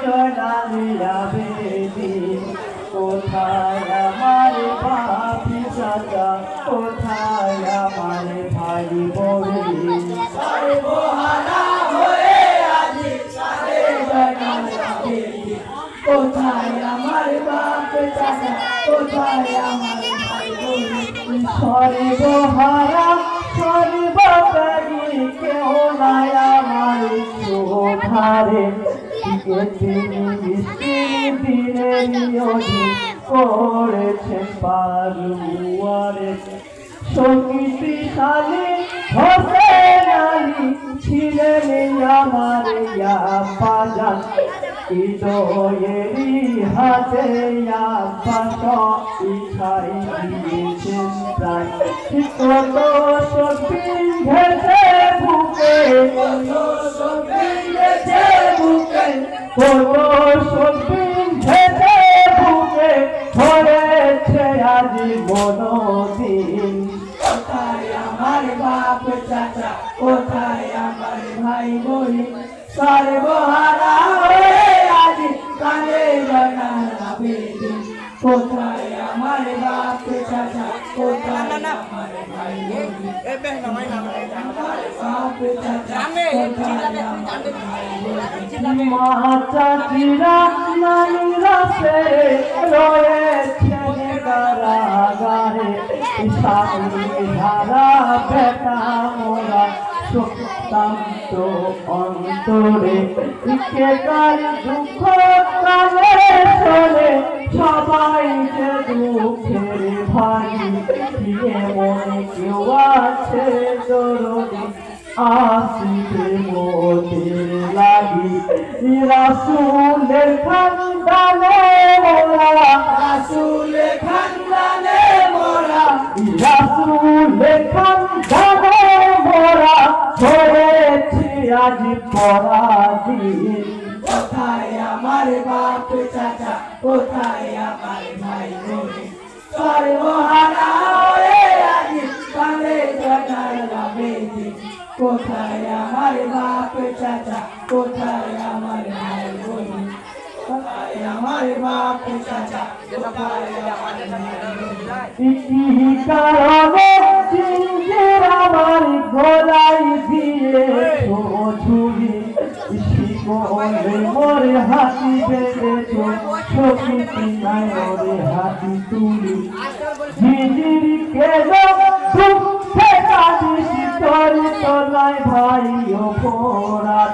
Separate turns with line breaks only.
জয়নালিয়া বেদি কোথায় আমার বাপি চাচা কোথায় আমার ভাই বোন সর্বহারা হয়ে আজি সারে জয়নালিয়া বেদি কোথায় আমার বাপ চাচা কোথায় আমার ভাই বোন সর্বহারা সর্বত্যাগী কেউ নাই আমার শোধারে দিনে নিয়োজিত করেছেন পারুয়ারে সঙ্গীতশালী হোসেন আলী ছিলেন আমার বাজান হৃদয়েরই হাতে ইচ্ছাই দিয়েছেন প্রাণ কত সবিন ঘেছে বুকে কত সবিন ঘেছে বুকে কত সবিন ঘেছে বুকে ধরেছে আজ বনদিন কোথায় আমার বাপ চাচা কোথায় আমার ভাই বোন সর্বহারা হয়ে আজ কানে জয়নালিয়া বেদি কোথায় আমার বাপ চাচা কোথায় আমার ভাই বোন মা চাচিরা নানিরা সে রয়েছেন কারাগারে ধারা বেটা মোরা সত্যান্ত অন্তরে কে কার দুঃখ কানে শোনে সবাই যে দুঃখের ভাই মনে কেউ আছে দরদি আসিতে মোদের লাগি রাসূলের খানদানে মোরা রাসূলের খানদানে মোরা রাসূলের খানদানে মোরা হয়েছি আজ পরাধীন কোথায় আমার বাপ চাচা কোথায় আমার ভাই বোন সর্বহারা হয়ে আজ কানে জয়নালিয়া বেদি কোথায় আমার বাপ চাচা কোথায় আমার ভাই বোন কোথায় আমার বাপ চাচা কোথায় আমার ভাই বোন কি কারণে জিঞ্জির আমার গলায় দিয়ে ছুরি শিকলে মোরে হাতি বেঁধেছ সখী নাই মোরে হাতি তুলি জিঞ্জির কেন দুঃখে কাঁদিস তোর তলায় ভাই অপরাধ